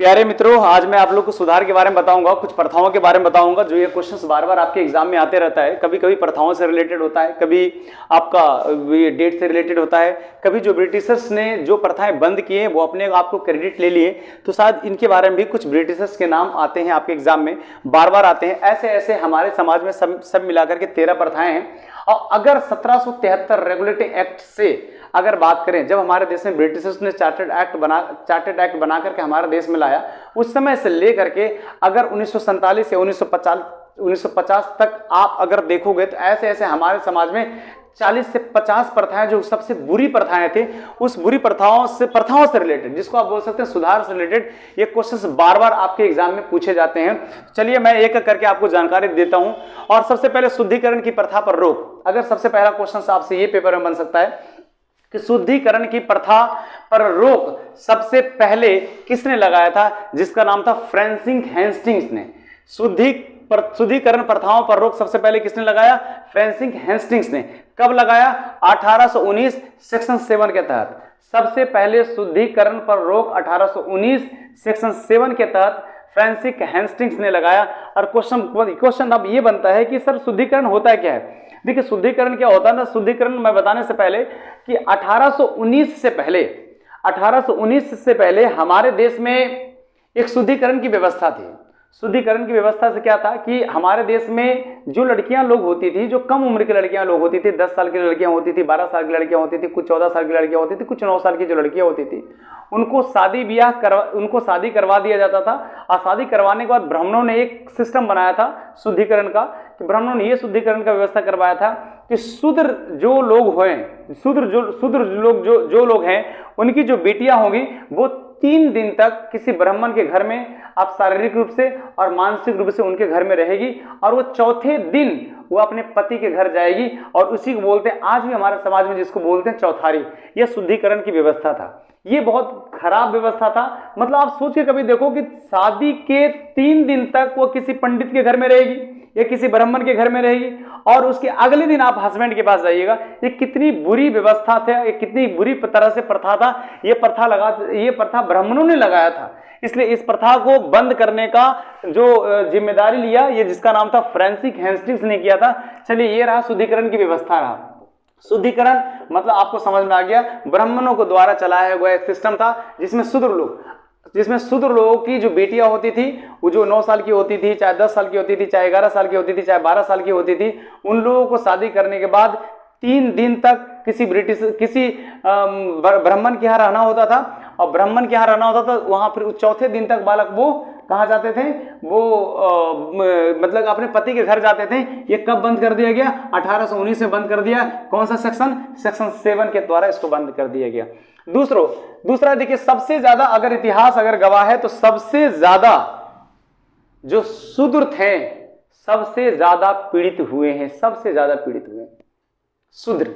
प्यारे मित्रों, आज मैं आप लोग को सुधार के बारे में बताऊंगा, कुछ प्रथाओं के बारे में बताऊंगा। जो ये क्वेश्चंस बार बार आपके एग्जाम में आते रहता है। कभी कभी प्रथाओं से रिलेटेड होता है, कभी आपका डेट से रिलेटेड होता है, कभी जो ब्रिटिशर्स ने जो प्रथाएं बंद किए वो अपने आपको क्रेडिट ले लिए, तो शायद इनके बारे में भी कुछ ब्रिटिशर्स के नाम आते हैं आपके एग्जाम में, बार बार आते हैं। ऐसे ऐसे हमारे समाज में सब मिलाकर के 13 प्रथाएं हैं। और अगर 1773 रेगुलेटिंग एक्ट से अगर बात करें, जब हमारे देश में ब्रिटिशर्स ने चार्टर्ड एक्ट बना करके हमारे देश में लाया, उस समय से लेकर के अगर 1947 से 1950 तक आप अगर देखोगे तो ऐसे ऐसे हमारे समाज में 40 से 50 प्रथाएं जो सबसे बुरी प्रथाएं थी, उस बुरी प्रथाओं से रिलेटेड, जिसको आप बोल सकते हैं सुधार से रिलेटेड, ये क्वेश्चंस बार बार आपके एग्जाम में पूछे जाते हैं। चलिए मैं एक एक करके आपको जानकारी देता हूं। और सबसे पहले शुद्धिकरण की प्रथा पर रोक। अगर सबसे पहला क्वेश्चन आपसे ये पेपर में बन सकता है कि शुद्धिकरण की प्रथा पर रोक सबसे पहले किसने लगाया था, जिसका नाम था फ्रांसिस हेस्टिंग्स ने। शुद्धिकरण प्रथाओं पर रोक सबसे पहले किसने लगाया? फ्रांसिस हेस्टिंग्स ने। कब लगाया? 1819 सेक्शन 7 के तहत। सबसे पहले शुद्धिकरण पर रोक 1819 सेक्शन 7 के तहत फ्रांसिस हेस्टिंग्स ने लगाया। और क्वेश्चन अब ये बनता है कि सर शुद्धिकरण होता क्या है? देखिए शुद्धिकरण क्या होता है ना, शुद्धिकरण मैं बताने से पहले कि 1819 से पहले हमारे देश में एक शुद्धिकरण की व्यवस्था थी। शुद्धिकरण की व्यवस्था से क्या था कि हमारे देश में जो लड़कियां लोग होती थी, जो कम उम्र की लड़कियां लोग होती थी, 10 साल की लड़कियां होती थी, 12 साल की लड़कियां होती थी, कुछ 14 साल की लड़कियां होती थी, कुछ 9 साल की जो लड़कियां होती थी, उनको शादी करवा दिया जाता था। और शादी करवाने के बाद ब्राह्मणों ने एक सिस्टम बनाया था शुद्धिकरण का, कि ब्राह्मणों ने ये शुद्धिकरण का व्यवस्था करवाया था कि शूद्र जो लोग हैं उनकी जो बेटियां होंगी वो 3 दिन तक किसी ब्राह्मण के घर में आप शारीरिक रूप से और मानसिक रूप से उनके घर में रहेगी, और वो चौथे दिन वो अपने पति के घर जाएगी। और उसी को बोलते हैं, आज भी हमारे समाज में जिसको बोलते हैं चौथारी। यह शुद्धिकरण की व्यवस्था था। ये बहुत खराब व्यवस्था था। मतलब आप सोच के कभी देखो कि शादी के 3 दिन तक वो किसी पंडित के घर में रहेगी या किसी ब्राह्मण के घर में रहेगी, और उसके अगले दिन आप हस्बैंड के पास जाइएगा। ये कितनी बुरी व्यवस्था था, ये कितनी बुरी तरह से प्रथा था। ये प्रथा ब्राह्मणों ने लगाया था। इसलिए इस प्रथा को बंद करने का जो जिम्मेदारी लिया, ये जिसका नाम था फ्रांसिस हेस्टिंग्स ने किया था। चलिए ये रहा शुद्धिकरण की व्यवस्था रहा। शुद्धिकरण मतलब आपको समझ में आ गया, ब्राह्मणों को द्वारा चलाया हुआ एक सिस्टम था जिसमें शूद्र लोगों की जो बेटियां होती थी, वो जो 9 साल की होती थी, चाहे 10 साल की होती थी, चाहे 11 साल की होती थी, चाहे 12 साल की होती थी, उन लोगों को शादी करने के बाद 3 दिन तक किसी ब्राह्मण के यहाँ रहना होता था। और ब्राह्मण के यहाँ रहना होता था, वहां फिर चौथे दिन तक बालक वो कहाँ जाते थे? वो मतलब अपने पति के घर जाते थे। ये कब बंद कर दिया गया? 1819 में बंद कर दिया। कौन सा सेक्शन? सेक्शन 7 के द्वारा इसको बंद कर दिया गया। दूसरा देखिए, सबसे ज्यादा अगर इतिहास अगर गवाह है तो सबसे ज्यादा जो शूद्र थे सबसे ज्यादा पीड़ित हुए हैं, शूद्र।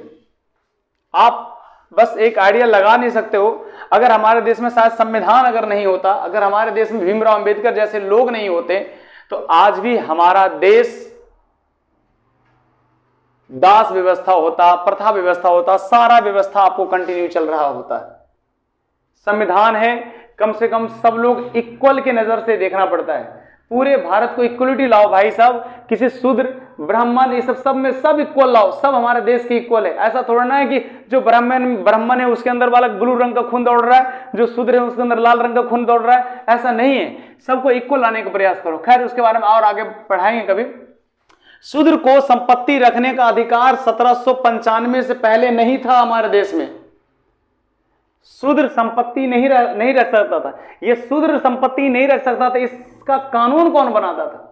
आप बस एक आइडिया लगा नहीं सकते हो, अगर हमारे देश में शायद संविधान अगर नहीं होता, अगर हमारे देश में भीमराव अंबेडकर जैसे लोग नहीं होते, तो आज भी हमारा देश दास व्यवस्था होता, प्रथा व्यवस्था होता, सारा व्यवस्था आपको कंटिन्यू चल रहा होता है। संविधान है, कम से कम सब लोग इक्वल के नजर से देखना पड़ता है। पूरे भारत को इक्वलिटी लाओ भाई साहब, किसी शूद्र ब्राह्मण ये सब में सब इक्वल लाओ, सब हमारे देश की इक्वल है। ऐसा थोड़ा ना है कि जो ब्राह्मण है उसके अंदर वाला ब्लू रंग का खून दौड़ रहा है, जो शूद्र है उसके अंदर लाल रंग का खून दौड़ रहा है, ऐसा नहीं है। सबको इक्वल लाने का प्रयास करो। खैर उसके बारे में और आगे पढ़ाएंगे कभी। शूद्र को संपत्ति रखने का अधिकार 1795 से पहले नहीं था हमारे देश में। शूद्र संपत्ति नहीं रख सकता था। ये शूद्र संपत्ति नहीं रख सकता था, इसका कानून कौन बनाता था?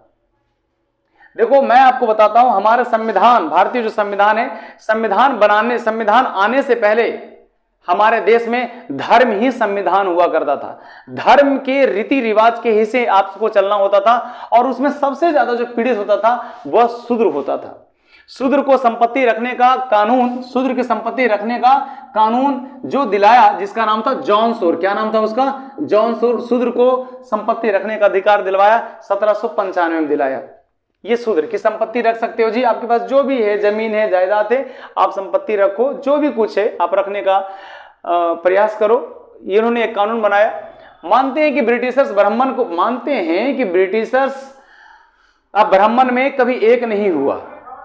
देखो मैं आपको बताता हूं, हमारे संविधान, भारतीय जो संविधान है, संविधान आने से पहले हमारे देश में धर्म ही संविधान हुआ करता था। धर्म के रीति रिवाज के हिस्से आपको चलना होता था, और उसमें सबसे ज्यादा जो पीड़ित होता था वह शूद्र होता था। शूद्र को संपत्ति रखने का कानून, शूद्र की संपत्ति रखने का कानून जो दिलाया, जिसका नाम था जॉन सोर। क्या नाम था उसका? जॉन सोर। शूद्र को संपत्ति रखने का अधिकार दिलवाया, 1795 में दिलाया। ये शूद्र की संपत्ति रख सकते हो जी, आपके पास जो भी है, जमीन है, जायदाद है, आप संपत्ति रखो, जो भी कुछ है आप रखने का प्रयास करो। इन्होंने एक कानून बनाया। मानते हैं कि ब्रिटिशर्स ब्राह्मण को मानते हैं कि ब्रिटिशर्स अब ब्राह्मण में कभी एक नहीं हुआ,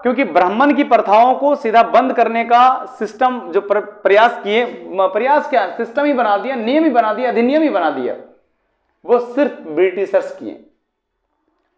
क्योंकि ब्राह्मण की प्रथाओं को सीधा बंद करने का सिस्टम जो प्रयास किए, प्रयास क्या, सिस्टम ही बना दिया, नियम ही बना दिया, अधिनियम ही बना दिया, वो सिर्फ ब्रिटिशर्स किए।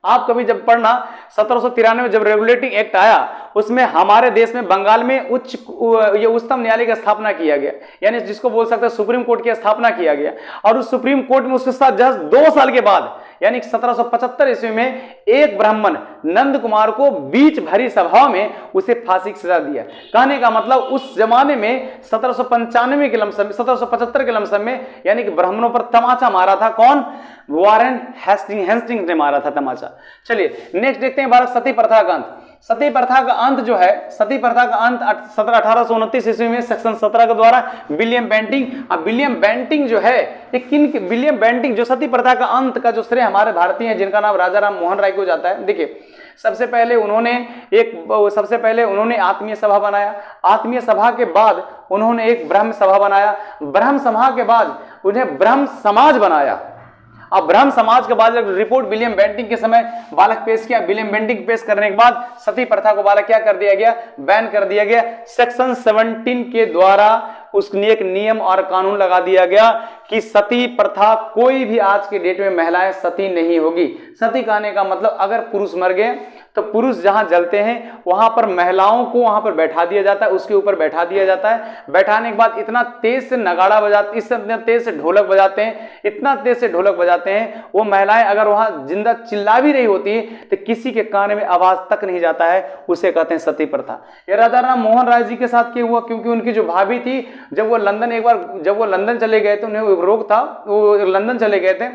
आप कभी जब पढ़ना 1793 में जब रेगुलेटिंग एक्ट आया, उसमें हमारे देश में बंगाल में उच्चतम न्यायालय की स्थापना किया गया, यानी जिसको बोल सकते हैं सुप्रीम कोर्ट की स्थापना किया गया। और उस सुप्रीम कोर्ट में उसके साथ जस्ट 2 साल के बाद यानी 1775 ईस्वी में एक ब्राह्मण नंद कुमार को बीच भरी सभा में उसे फांसी की सजा दिया। कहने का मतलब उस जमाने में 1795 के लमसम 1775 के लमसम में यानी कि ब्राह्मणों पर तमाचा मारा था कौन, वारेन हेस्टिंग्स ने मारा था तमाचा। चलिए नेक्स्ट देखते हैं भारत सती प्रथा का अंत। सती प्रथा का अंत जो है, सती प्रथा का अंत 1829 ईस्वी में सेक्शन 17 के द्वारा विलियम बेंटिंग। अब विलियम बेंटिंग जो है, विलियम बेंटिंग जो सती प्रथा का अंत का जो श्रेय हमारे भारतीय हैं जिनका नाम राजा राम मोहन राय को जाता है। देखिए सबसे पहले उन्होंने आत्मीय सभा बनाया, आत्मीय सभा के बाद उन्होंने एक ब्रह्म सभा बनाया, ब्रह्म सभा के बाद उन्हें ब्रह्म समाज बनाया। अब ब्रह्म समाज के बाद रिपोर्ट विलियम बेंटिंग के समय बालक पेश किया, विलियम बेंटिंग पेश करने के बाद सती प्रथा को बालक क्या कर दिया गया, बैन कर दिया गया। सेक्शन 17 के द्वारा उसने एक नियम और कानून लगा दिया गया कि सती प्रथा कोई भी आज के डेट में महिलाएं सती नहीं होगी। सती कहने का मतलब अगर पुरुष मर गए तो पुरुष जहां जलते हैं वहां पर महिलाओं को वहां पर बैठा दिया जाता है, उसके ऊपर बैठा दिया जाता है। बैठाने के बाद इतना तेज से नगाड़ा बजाते, इतना तेज से ढोलक बजाते हैं, इतना तेज से ढोलक बजाते हैं, वो महिलाएं अगर वहां जिंदा चिल्ला भी रही होती है तो किसी के कान में आवाज तक नहीं जाता है, उसे कहते हैं सती प्रथा। ये राजा राम मोहन राय जी के साथ क्यों हुआ, क्योंकि उनकी जो भाभी थी जब वो लंदन चले गए थे, उन्हें रोग था, वो लंदन चले गए थे,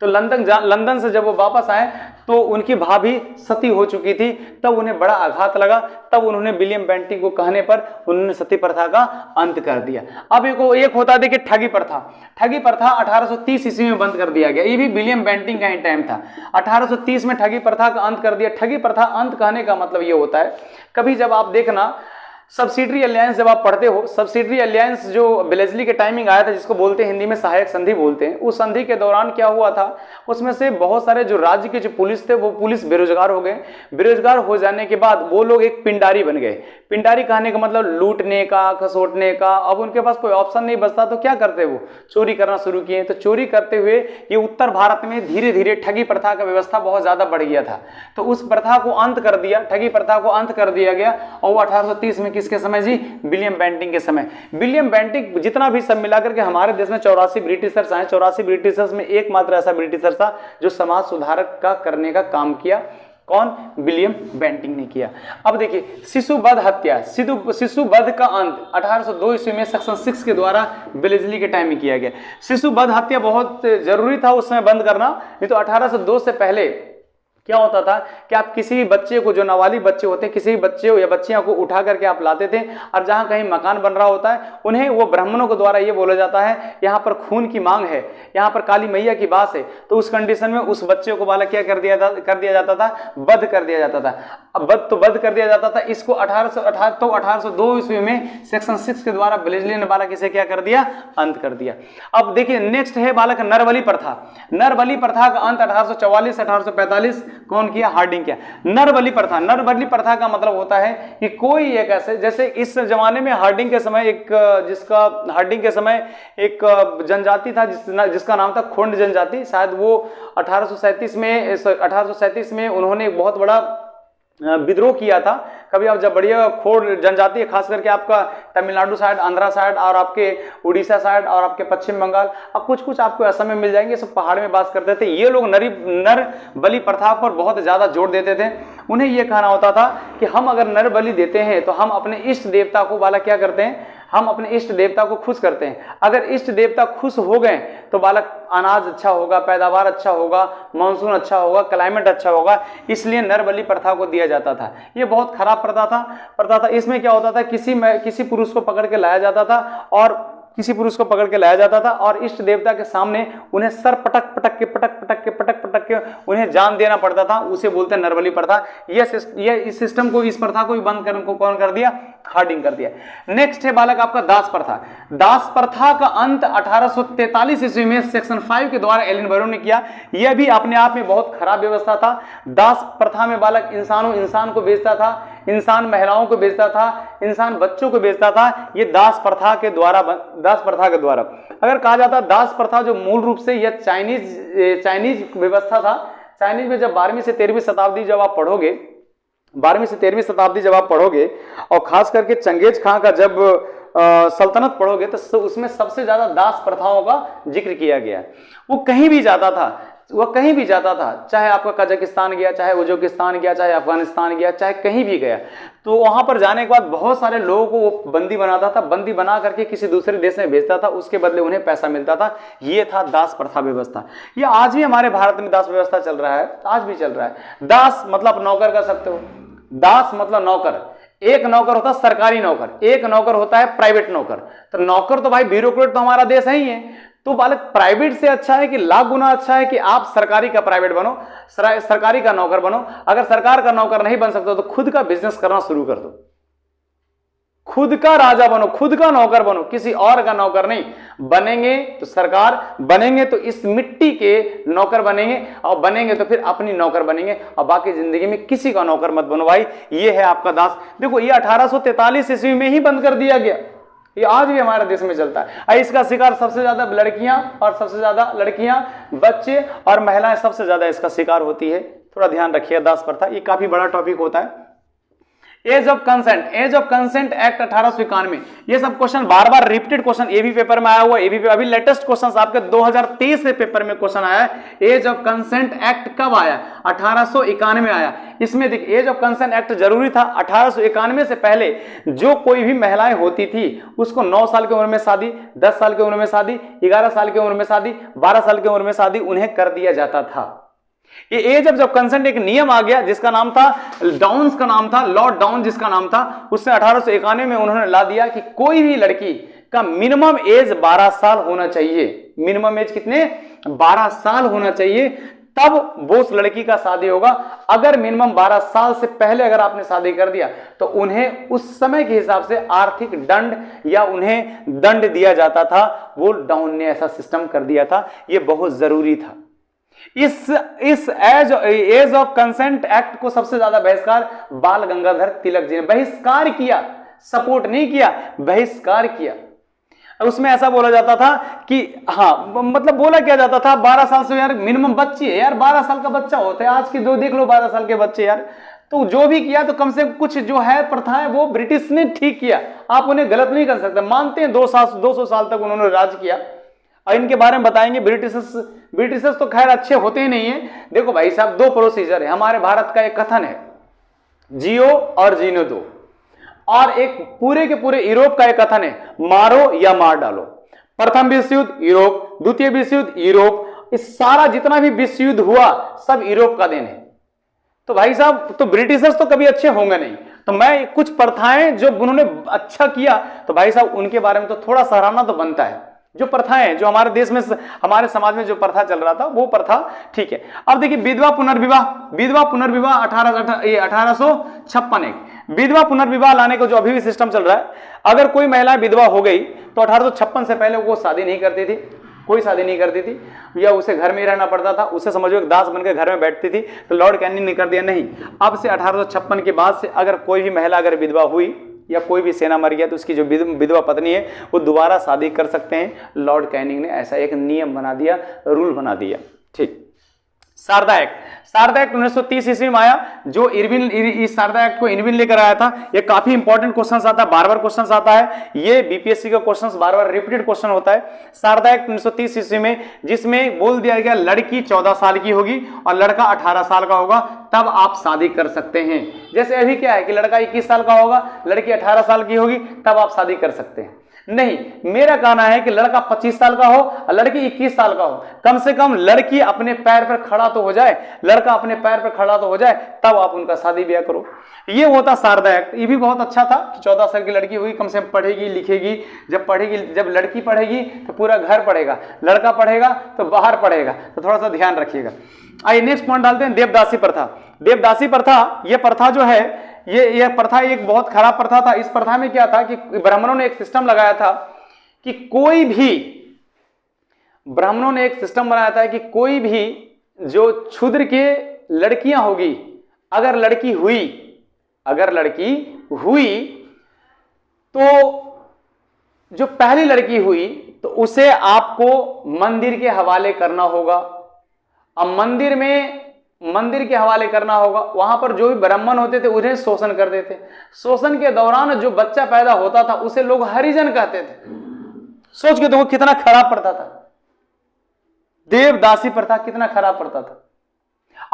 तो लंदन से जब वो वापस आए तो उनकी भाभी सती हो चुकी थी। तब उन्हें बड़ा आघात लगा, तब उन्होंने विलियम बेंटिंग को कहने पर उन्होंने सती प्रथा का अंत कर दिया। अब एक होता है देखिए ठगी प्रथा। ठगी प्रथा 1830 ईस्वी में बंद कर दिया गया, ये भी विलियम बेंटिंग का ही टाइम था। 1830 में ठगी प्रथा का अंत कर दिया। ठगी प्रथा अंत कहने का मतलब ये होता है, कभी जब आप देखना सब्सिडरी अलायंस जब आप पढ़ते हो, सब्सिडरी अलायंस जो बेलेस्ली के टाइमिंग आया था जिसको बोलते हैं हिंदी में सहायक संधि बोलते हैं, उस संधि के दौरान क्या हुआ था, उसमें से बहुत सारे जो राज्य के जो पुलिस थे वो पुलिस बेरोजगार हो गए। बेरोजगार हो जाने के बाद वो लोग एक पिंडारी बन गए। पिंडारी कहने का मतलब लूटने का, खसोटने का। अब उनके पास कोई ऑप्शन नहीं बचता तो क्या करते, वो चोरी करना शुरू किए। तो चोरी करते हुए ये उत्तर भारत में धीरे धीरे ठगी प्रथा का व्यवस्था बहुत ज्यादा बढ़ गया था, तो उस प्रथा को अंत कर दिया, ठगी प्रथा को अंत कर दिया गया। और वो 1830 में किसके समय जी, विलियम बेंटिंग के समय। विलियम बेंटिंग जितना भी सब मिलाकर के हमारे देश में 84 ब्रिटिशर्स आए, 84 ब्रिटिशर्स में एकमात्र ऐसा ब्रिटिशर था जो समाज सुधारक का करने का काम किया। कौन, विलियम बेंटिंग ने किया। अब देखिए शिशुवध हत्या, शिशुवध का अंत 1802 ईस्वी में सेक्शन 6 के द्वारा बेलेस्ली के टाइम में किया गया। शिशुवध हत्या बहुत जरूरी था उस समय बंद करना, नहीं तो 1802 से पहले क्या होता था कि आप किसी भी बच्चे को, जो नाबालिग बच्चे होते हैं, किसी भी बच्चे या बच्चियां को उठा करके आप लाते थे और जहां कहीं मकान बन रहा होता है उन्हें वो ब्राह्मणों के द्वारा ये बोला जाता है यहाँ पर खून की मांग है, यहाँ पर काली मैया की बात है। तो उस कंडीशन में उस बच्चे को बालक क्या कर दिया जाता था, वध कर दिया जाता था। अब वध कर दिया जाता था। इसको 1802 ईस्वी में सेक्शन 6 के द्वारा बेलेस्ली ने बालक इसे क्या कर दिया, अंत कर दिया। अब देखिए नेक्स्ट है बालक नरबली प्रथा। नरबली प्रथा का अंत 1844 1845 कौन किया, हार्डिंग किया। नरबली प्रथा, नरबली प्रथा का मतलब होता है कि कोई एक ऐसे, जैसे इस जमाने में हार्डिंग के समय एक जनजाति था जिसका नाम था खोंड जनजाति। शायद वो 1837 में उन्होंने एक बहुत बड़ा विद्रोह किया था। कभी आप जब बढ़िया खोड़ जनजाति है, खास करके आपका तमिलनाडु साइड, आंध्रा साइड और आपके उड़ीसा साइड और आपके पश्चिम बंगाल और कुछ आपको असम में मिल जाएंगे, सब पहाड़ में बास करते थे। ये लोग नर बलि प्रथा पर बहुत ज्यादा जोर देते थे। उन्हें यह कहना होता था कि हम अगर नर बलि देते हैं तो हम अपने इष्ट देवता को बालक क्या करते हैं, हम अपने इष्ट देवता को खुश करते हैं। अगर इष्ट देवता खुश हो गए तो बालक अनाज अच्छा होगा, पैदावार अच्छा होगा, मानसून अच्छा होगा, क्लाइमेट अच्छा होगा, इसलिए नर बलि प्रथा को दिया जाता था। ये बहुत खराब प्रथा था। इसमें क्या होता था, किसी पुरुष को पकड़ के लाया जाता था और इष्ट देवता के सामने उन्हें सर पटक पटक पटक के उन्हें जान देना पड़ता था, उसे बोलते हैं नरबली प्रथा। ये इस सिस्टम को, इस प्रथा को भी बंद कर को कौन कर दिया? हार्डिंग कर दिया। नेक्स्ट है बालक आपका दास प्रथा। दास प्रथा का अंत 1843 ईस्वी में सेक्शन 5 के द्वारा एलन बैरोन ने किया। यह भी अपने आप में बहुत खराब व्यवस्था था। दास प्रथा में बालक इंसान को बेचता था, इंसान महिलाओं को बेचता था, इंसान बच्चों को बेचता था। ये दास प्रथा के द्वारा अगर कहा जाता दास प्रथा जो मूल रूप से यह चाइनीज व्यवस्था था। चाइनीज में जब 12वीं से 13वीं शताब्दी जब आप पढ़ोगे, 12वीं से 13वीं शताब्दी जब आप पढ़ोगे और खास करके चंगेज खां का जब सल्तनत पढ़ोगे तो उसमें सबसे ज्यादा दास प्रथाओं का जिक्र किया गया। वो कहीं भी जाता था, चाहे आपका कजाकिस्तान गया, चाहे उज्बेकिस्तान गया, चाहे अफगानिस्तान गया, चाहे कहीं भी गया, तो वहां पर जाने के बाद बहुत सारे लोगों को वो बंदी बनाता था, बंदी बना करके किसी दूसरे देश में भेजता था, उसके बदले उन्हें पैसा मिलता था। ये था दास प्रथा व्यवस्था। ये आज भी हमारे भारत में दास व्यवस्था चल रहा है, आज भी चल रहा है। दास मतलब नौकर कर सकते हो, दास मतलब नौकर। एक नौकर होता है सरकारी नौकर, एक नौकर होता है प्राइवेट नौकर। तो नौकर तो भाई ब्यूरोक्रेट तो हमारा देश है ही है। तो बालक प्राइवेट से अच्छा है कि लाख गुना अच्छा है कि आप सरकारी का प्राइवेट बनो, सरकारी का नौकर बनो। अगर सरकार का नौकर नहीं बन सकते तो खुद का बिजनेस करना शुरू कर दो, खुद का राजा बनो, खुद का नौकर बनो, किसी और का नौकर नहीं। बनेंगे तो सरकार, बनेंगे तो इस मिट्टी के नौकर बनेंगे, और बनेंगे तो फिर अपनी नौकर बनेंगे, और बाकी जिंदगी में किसी का नौकर मत बनो भाई। ये है आपका दास। देखो ये 1843 ईस्वी में ही बंद कर दिया गया। ये आज भी हमारे देश में चलता है। इसका शिकार सबसे ज्यादा लड़कियां, और सबसे ज्यादा लड़कियां, बच्चे और महिलाएं सबसे ज्यादा इसका शिकार होती है। थोड़ा ध्यान रखिए दास प्रथा, ये काफी बड़ा टॉपिक होता है। एज ऑफ कंसेंट एक्ट 1891, ये सब क्वेश्चन बार बार रिपीटेड क्वेश्चन एबी पेपर में आया हुआ है। अभी लेटेस्ट क्वेश्चन आपके 2023 से पेपर में क्वेश्चन आया है। एज ऑफ कंसेंट एक्ट कब आया? 1891 में आया। इसमें देखिए एज ऑफ कंसेंट एक्ट जरूरी था। 1891 से पहले जो कोई भी महिलाएं होती थी उसको 9 साल की उम्र में शादी, 10 साल की उम्र में शादी, 11 साल की उम्र में शादी, 12 साल की उम्र में शादी उन्हें कर दिया जाता था। ये एज ऑफ कंसेंट एक नियम आ गया जिसका नाम था डाउन्स का नाम था, लॉर्ड डाउन जिसका नाम था। उसने 1891 में उन्होंने ला दिया कि कोई भी लड़की का मिनिमम एज 12 साल होना चाहिए। मिनिमम एज कितने? 12 साल होना चाहिए, तब वो उस लड़की का शादी होगा। अगर मिनिमम 12 साल से पहले अगर आपने शादी कर दिया तो उन्हें उस समय के हिसाब से आर्थिक दंड या उन्हें दंड दिया जाता था। वो डाउन ने ऐसा सिस्टम कर दिया था, ये बहुत जरूरी था। इस एज ऑफ कंसेंट एक्ट को सबसे ज्यादा बहिष्कार बाल गंगाधर तिलक जी ने बहिष्कार किया, सपोर्ट नहीं किया, बहिष्कार किया। उसमें ऐसा बोला जाता था कि हाँ, मतलब बोला क्या जाता था 12 साल से यार मिनिमम बच्ची है यार, 12 साल का बच्चा होता है। आज की जो देख लो 12 साल के बच्चे यार, तो जो भी किया तो कम से कुछ जो है प्रथा है वो ब्रिटिश ने ठीक किया। आप उन्हें गलत नहीं कर सकते। मानते हैं 200 साल तक उन्होंने राज किया, और इनके बारे में बताएंगे। ब्रिटिशर्स तो खैर अच्छे होते ही नहीं है। देखो भाई साहब, 2 प्रोसीजर है हमारे भारत का। एक कथन है जियो और जीने दो, और एक पूरे के पूरे यूरोप का एक कथन है मारो या मार डालो। प्रथम विश्व युद्ध यूरोप, द्वितीय विश्व युद्ध यूरोप, इस सारा जितना भी विश्व युद्ध हुआ सब यूरोप का देन है। तो भाई साहब, तो ब्रिटिशर्स तो कभी अच्छे होंगे नहीं। तो मैं कुछ प्रथाएं जो उन्होंने अच्छा किया, तो भाई साहब उनके बारे में तो थोड़ा सराहना तो बनता है। जो प्रथाएं जो हमारे देश में, हमारे समाज में जो प्रथा चल रहा था वो प्रथा ठीक है। अब देखिए विधवा पुनर्विवाह 1856 विधवा पुनर्विवाह लाने का जो अभी भी सिस्टम चल रहा है। अगर कोई महिला विधवा हो गई तो 1856 से पहले वो शादी नहीं करती थी, कोई शादी नहीं करती थी, या उसे घर में ही रहना पड़ता था। उसे समझो एक दास बनकर घर में बैठती थी। तो लॉर्ड कैनिंग ने कर दिया नहीं, अब से 1856 के बाद से अगर कोई भी महिला अगर विधवा हुई या कोई भी सेना मर गया तो उसकी जो विधवा पत्नी है वो दोबारा शादी कर सकते हैं। लॉर्ड कैनिंग ने ऐसा एक नियम बना दिया, रूल बना दिया। ठीक। शारदा एक्ट 1930 ईस्वी में आया, जो इरविन, इस शारदा एक्ट को इरविन लेकर आया था। ये काफी इंपॉर्टेंट क्वेश्चन आता है, बार-बार क्वेश्चन आता है। ये बीपीएससी का क्वेश्चन बार-बार रिपीटेड क्वेश्चन होता है। शारदा एक्ट 1930 ईस्वी में, जिसमें बोल दिया गया लड़की 14 साल की होगी और लड़का 18 साल का होगा, तब आप शादी कर सकते हैं। जैसे अभी क्या है कि लड़का 21 साल का होगा, लड़की 18 साल की होगी, तब आप शादी कर सकते हैं। नहीं, मेरा कहना है कि लड़का 25 साल का हो और लड़की 21 साल का हो, कम से कम लड़की अपने पैर पर खड़ा तो हो जाए, लड़का अपने पैर पर खड़ा तो हो जाए, तब आप उनका शादी ब्याह करो। ये होता शारदा एक्ट, ये भी बहुत अच्छा था कि 14 साल की लड़की हुई, कम से कम पढ़ेगी लिखेगी, जब लड़की पढ़ेगी तो पूरा घर पढ़ेगा, लड़का पढ़ेगा तो बाहर पढ़ेगा, तो थोड़ा सा ध्यान रखिएगा। आइए नेक्स्ट पॉइंट डालते हैं, देवदासी प्रथा। देवदासी प्रथा, ये प्रथा जो है, ये प्रथा एक बहुत खराब प्रथा था। इस प्रथा में क्या था कि ब्राह्मणों ने एक सिस्टम लगाया था कि कोई भी, ब्राह्मणों ने एक सिस्टम बनाया था कि कोई भी जो क्षुद्र के लड़कियां होगी, अगर लड़की हुई तो जो पहली लड़की हुई तो उसे आपको मंदिर के हवाले करना होगा। अब मंदिर के हवाले करना होगा, वहां पर जो भी ब्राह्मण होते थे उन्हें शोषण कर देते। शोषण के दौरान जो बच्चा पैदा होता था उसे लोग हरिजन कहते थे। सोच के देखो कितना खराब प्रथा था, देवदासी प्रथा कितना खराब प्रथा था।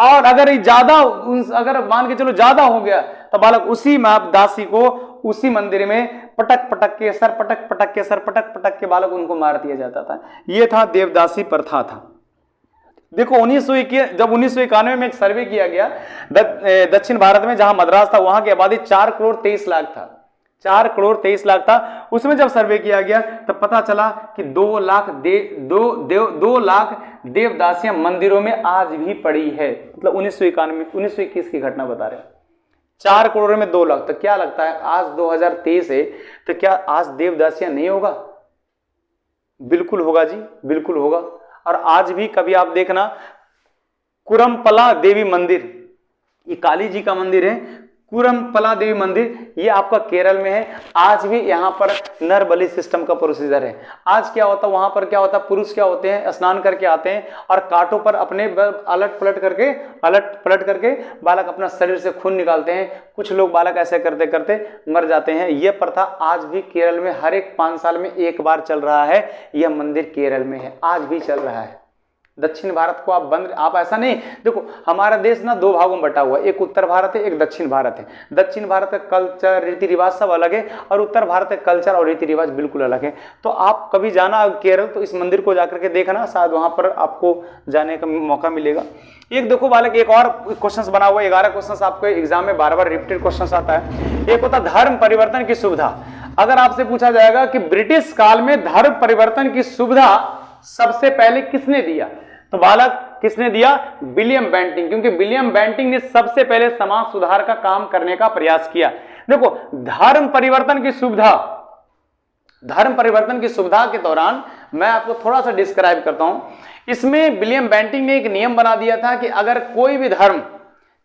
और अगर मान के चलो ज्यादा हो गया तो बालक उसी दासी को उसी मंदिर में पटक पटक के सर बालक उनको मार दिया जाता था। यह था देवदासी प्रथा था। देखो 1991 में एक सर्वे किया गया दक्षिण भारत में, जहां मद्रास था, वहां की आबादी 4 करोड़ 23 लाख था। 4 करोड़ 23 लाख था। उसमें जब सर्वे किया गया तब पता चला कि 2 लाख देवदासियां मंदिरों में आज भी पड़ी है। मतलब 1921 की घटना बता रहे हैं। 4 करोड़ में 2 लाख, तो क्या लगता है आज 2023 है तो क्या आज देवदासियां नहीं होगा? बिल्कुल होगा जी, बिल्कुल होगा। और आज भी कभी आप देखना, कुरमपला देवी मंदिर, ये काली जी का मंदिर है, कुरमपला देवी मंदिर, ये आपका केरल में है। आज भी यहाँ पर नर बलि सिस्टम का प्रोसीजर है। आज क्या होता है वहां पर, क्या होता है, पुरुष क्या होते हैं, स्नान करके आते हैं और कांटों पर अपने अलट पलट करके बालक अपना शरीर से खून निकालते हैं। कुछ लोग बालक ऐसे करते करते मर जाते हैं। यह प्रथा आज भी केरल में हर एक 5 साल में एक बार चल रहा है। यह मंदिर केरल में है, आज भी चल रहा है। दक्षिण भारत को आप ऐसा नहीं देखो, हमारा देश ना 2 भागों में बटा हुआ है, एक उत्तर भारत है, एक दक्षिण भारत है। दक्षिण भारत का कल्चर रीति रिवाज सब अलग है और उत्तर भारत का कल्चर और रीति रिवाज बिल्कुल अलग है। तो आप कभी जाना केरल तो इस मंदिर को जाकर के देखना, शायद वहां पर आपको जाने का मौका मिलेगा। एक देखो बालक, एक और क्वेश्चन बना हुआ है, 11 क्वेश्चन आपको एग्जाम में बार बार रिपीटेड क्वेश्चन आता है। एक होता धर्म परिवर्तन की सुविधा। अगर आपसे पूछा जाएगा कि ब्रिटिश काल में धर्म परिवर्तन की सुविधा सबसे पहले किसने दिया, तो बालक किसने दिया? विलियम बेंटिंग, क्योंकि विलियम बेंटिंग ने सबसे पहले समाज सुधार का काम करने का प्रयास किया। देखो धर्म परिवर्तन की सुविधा के दौरान मैं आपको थोड़ा सा डिस्क्राइब करता हूं। इसमें विलियम बेंटिंग ने एक नियम बना दिया था कि अगर कोई भी धर्म,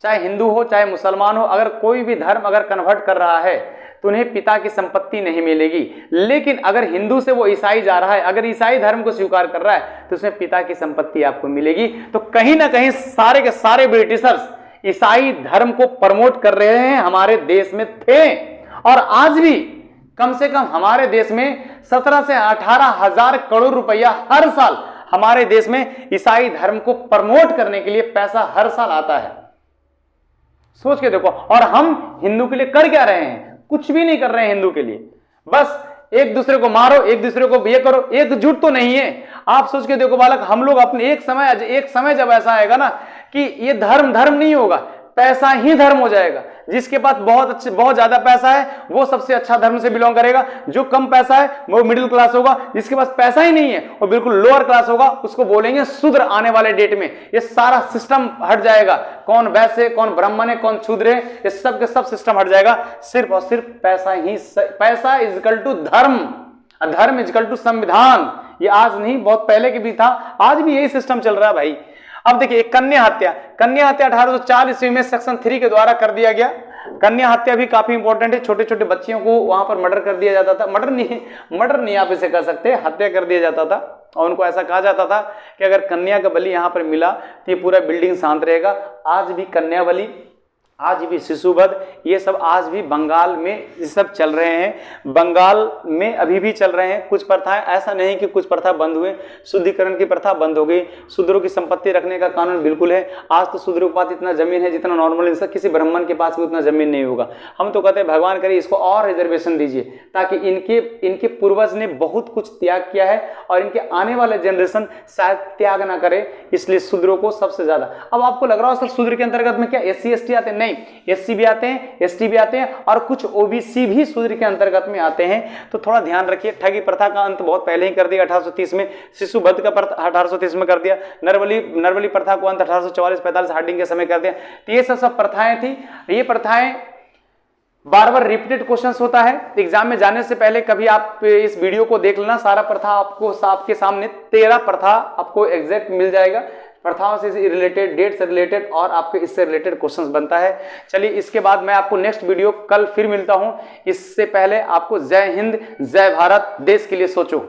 चाहे हिंदू हो चाहे मुसलमान हो, अगर कोई भी धर्म अगर कन्वर्ट कर रहा है तो उन्हें पिता की संपत्ति नहीं मिलेगी। लेकिन अगर हिंदू से वो ईसाई जा रहा है, अगर ईसाई धर्म को स्वीकार कर रहा है तो उसमें पिता की संपत्ति आपको मिलेगी। तो कहीं ना कहीं सारे के सारे ब्रिटिशर्स ईसाई धर्म को प्रमोट कर रहे हैं, हमारे देश में थे। और आज भी कम से कम हमारे देश में 17 से 18 हजार करोड़ रुपया हर साल हमारे देश में ईसाई धर्म को प्रमोट करने के लिए पैसा हर साल आता है। सोच के देखो। और हम हिंदू के लिए कर क्या रहे हैं? कुछ भी नहीं कर रहे हैं हिंदू के लिए, बस एक दूसरे को मारो, एक दूसरे को ये करो, एकजुट तो नहीं है। आप सोच के देखो बालक, हम लोग अपने एक समय जब ऐसा आएगा ना कि ये धर्म नहीं होगा, पैसा ही धर्म हो जाएगा। जिसके पास बहुत ज्यादा पैसा है वो सबसे अच्छा धर्म से बिलोंग करेगा, जो कम पैसा है वो मिडिल क्लास होगा, जिसके पास पैसा ही नहीं है वो बिल्कुल लोअर क्लास होगा, उसको बोलेंगे शूद्र। आने वाले डेट में ये सारा सिस्टम हट जाएगा, कौन वैश्य है, कौन ब्राह्मण है, कौन शूद्र है, ये सब के सब सिस्टम हट जाएगा। सिर्फ और सिर्फ पैसा इज इक्वल टू धर्म, धर्म इज इक्वल टू संविधान। ये आज नहीं, बहुत पहले के भी था, आज भी यही सिस्टम चल रहा है भाई। अब देखिए कन्या हत्या 1804 ईस्वी में सेक्शन 3 के द्वारा कर दिया गया। कन्या हत्या भी काफी इंपॉर्टेंट है। छोटे छोटे बच्चियों को वहां पर मर्डर कर दिया जाता था। मर्डर नहीं आप इसे कर सकते, हत्या कर दिया जाता था। और उनको ऐसा कहा जाता था कि अगर कन्या का बलि यहाँ पर मिला तो ये पूरा बिल्डिंग शांत रहेगा। आज भी कन्या बलि आज भी शिशुवध ये सब आज भी बंगाल में ये सब चल रहे हैं, बंगाल में अभी भी चल रहे हैं कुछ प्रथाएं। ऐसा नहीं कि कुछ प्रथा बंद हुए, शुद्धिकरण की प्रथा बंद हो गई, शूद्रों की संपत्ति रखने का कानून बिल्कुल है। आज तो शूद्रों के पास इतना जमीन है जितना नॉर्मल इंसान, किसी ब्राह्मण के पास भी उतना जमीन नहीं होगा। हम तो कहते हैं भगवान करे इसको और रिजर्वेशन दीजिए, ताकि इनके पूर्वज ने बहुत कुछ त्याग किया है और इनके आने वाले जनरेशन शायद त्याग ना करे, इसलिए शूद्रों को सबसे ज्यादा। अब आपको लग रहा हो सर शूद्र के अंतर्गत में क्या SC ST आते हैं? नहीं, SC भी आते हैं, ST भी आते हैं और कुछ OBC भी शूद्र के अंतर्गत में आते हैं। तो थोड़ा ध्यान रखिए। ठगी प्रथा का अंत बहुत पहले ही कर दिया 1830 में, शिशुवध का प्रथा 1830 में कर दिया, नरबली प्रथा को अंत 1844-45 हार्डिंग के समय कर दिया। तो ये सब प्रथाएं थी। ये प्रथाएं बार बार रिपीटेड क्वेश्चंस होता है एग्जाम में जाने से पहले। कभी आप इस वीडियो को देख लेना, सारा प्रथा आपके सामने 13 प्रथा आपको एग्जैक्ट मिल जाएगा। प्रथाओं से रिलेटेड, डेट से रिलेटेड और आपके इससे रिलेटेड क्वेश्चंस बनता है। चलिए इसके बाद मैं आपको नेक्स्ट वीडियो कल फिर मिलता हूं। इससे पहले आपको जय हिंद, जय भारत, देश के लिए सोचो।